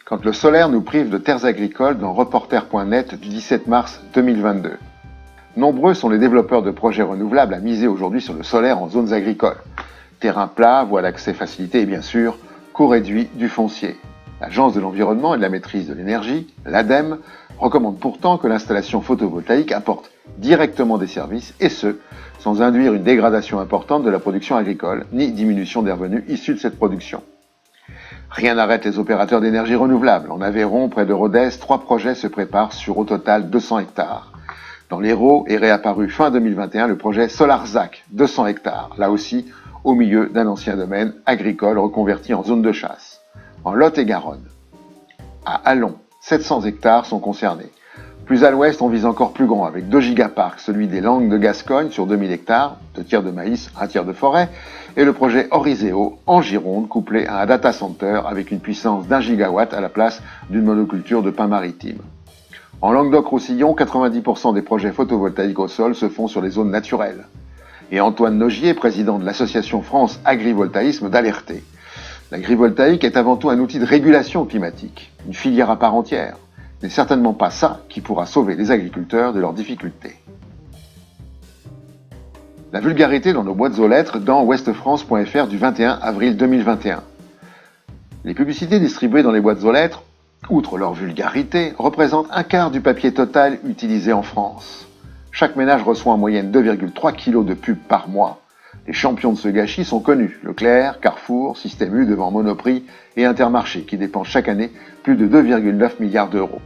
quand le solaire nous prive de terres agricoles dans Reporter.net du 17 mars 2022. Nombreux sont les développeurs de projets renouvelables à miser aujourd'hui sur le solaire en zones agricoles. Terrain plat, voie d'accès facilité et bien sûr, coût réduit du foncier. L'Agence de l'environnement et de la maîtrise de l'énergie, l'ADEME, recommande pourtant que l'installation photovoltaïque apporte directement des services, et ce, sans induire une dégradation importante de la production agricole, ni diminution des revenus issus de cette production. Rien n'arrête les opérateurs d'énergie renouvelable. En Aveyron, près de Rodez, 3 projets se préparent sur au total 200 hectares. Dans l'Hérault est réapparu fin 2021 le projet Solarzac, 200 hectares, là aussi au milieu d'un ancien domaine agricole reconverti en zone de chasse. En Lot-et-Garonne, à Allon, 700 hectares sont concernés. Plus à l'ouest, on vise encore plus grand, avec 2 gigaparks, celui des Landes de Gascogne sur 2000 hectares, 2 tiers de maïs, 1 tiers de forêt, et le projet Oriseo en Gironde, couplé à un data center avec une puissance d'1 gigawatt à la place d'une monoculture de pin maritime. En Languedoc-Roussillon, 90% des projets photovoltaïques au sol se font sur les zones naturelles. Et Antoine Nogier, président de l'association France Agrivoltaïsme, d'alerter. L'agrivoltaïque est avant tout un outil de régulation climatique, une filière à part entière. Ce n'est certainement pas ça qui pourra sauver les agriculteurs de leurs difficultés. La vulgarité dans nos boîtes aux lettres dans ouestfrance.fr du 21 avril 2021. Les publicités distribuées dans les boîtes aux lettres, outre leur vulgarité, représentent un quart du papier total utilisé en France. Chaque ménage reçoit en moyenne 2,3 kg de pubs par mois. Les champions de ce gâchis sont connus, Leclerc, Carrefour, Système U devant Monoprix et Intermarché, qui dépensent chaque année plus de 2,9 milliards d'euros.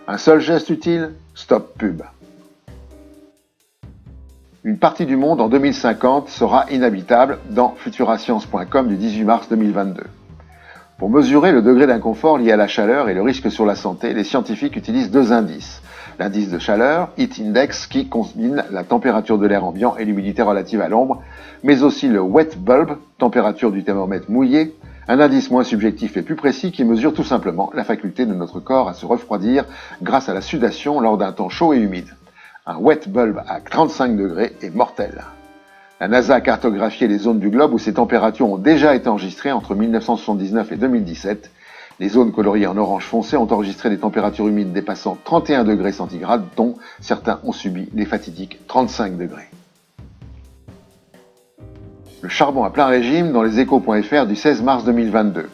Un seul geste utile, stop pub. Une partie du monde en 2050 sera inhabitable dans futurascience.com du 18 mars 2022. Pour mesurer le degré d'inconfort lié à la chaleur et le risque sur la santé, les scientifiques utilisent 2 indices. L'indice de chaleur, Heat Index, qui combine la température de l'air ambiant et l'humidité relative à l'ombre, mais aussi le Wet Bulb, température du thermomètre mouillé, un indice moins subjectif et plus précis qui mesure tout simplement la faculté de notre corps à se refroidir grâce à la sudation lors d'un temps chaud et humide. Un Wet Bulb à 35 degrés est mortel. La NASA a cartographié les zones du globe où ces températures ont déjà été enregistrées entre 1979 et 2017. Les zones coloriées en orange foncé ont enregistré des températures humides dépassant 31 degrés centigrades, dont certains ont subi les fatidiques 35 degrés. Le charbon à plein régime dans leséchos.fr du 16 mars 2022.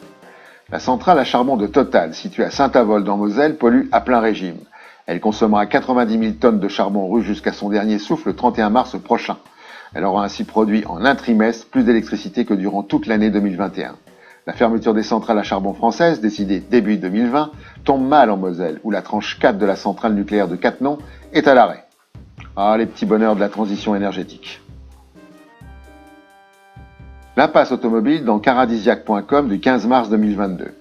La centrale à charbon de Total, située à Saint-Avold en Moselle, pollue à plein régime. Elle consommera 90 000 tonnes de charbon russe jusqu'à son dernier souffle le 31 mars prochain. Elle aura ainsi produit en un trimestre plus d'électricité que durant toute l'année 2021. La fermeture des centrales à charbon françaises, décidée début 2020, tombe mal en Moselle, où la tranche 4 de la centrale nucléaire de Cattenom est à l'arrêt. Ah, les petits bonheurs de la transition énergétique. L'impasse automobile dans caradisiaque.com du 15 mars 2022.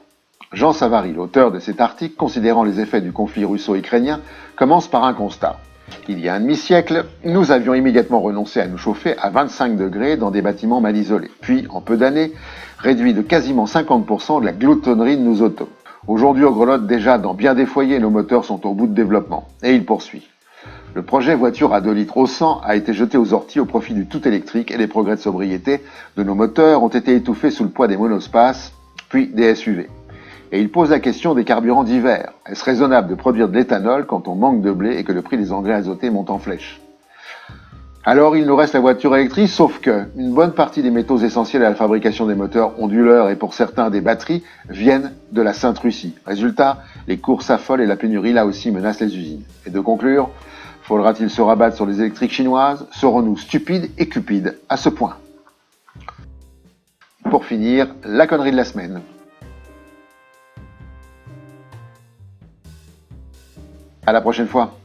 Jean Savary, l'auteur de cet article, considérant les effets du conflit russo-ukrainien, commence par un constat. Il y a un demi-siècle, nous avions immédiatement renoncé à nous chauffer à 25 degrés dans des bâtiments mal isolés. Puis, en peu d'années, réduit de quasiment 50% de la gloutonnerie de nos autos. Aujourd'hui, au grelotte, déjà dans bien des foyers, nos moteurs sont au bout de développement. Et il poursuit. Le projet voiture à 2 litres au 100 a été jeté aux orties au profit du tout électrique et les progrès de sobriété de nos moteurs ont été étouffés sous le poids des monospaces, puis des SUV. Et il pose la question des carburants d'hiver. Est-ce raisonnable de produire de l'éthanol quand on manque de blé et que le prix des engrais azotés monte en flèche? Alors il nous reste la voiture électrique, sauf que une bonne partie des métaux essentiels à la fabrication des moteurs onduleurs et pour certains des batteries viennent de la Sainte Russie. Résultat, les cours s'affolent et la pénurie là aussi menace les usines. Et de conclure, faudra-t-il se rabattre sur les électriques chinoises? Serons-nous stupides et cupides à ce point? Pour finir, la connerie de la semaine. À la prochaine fois.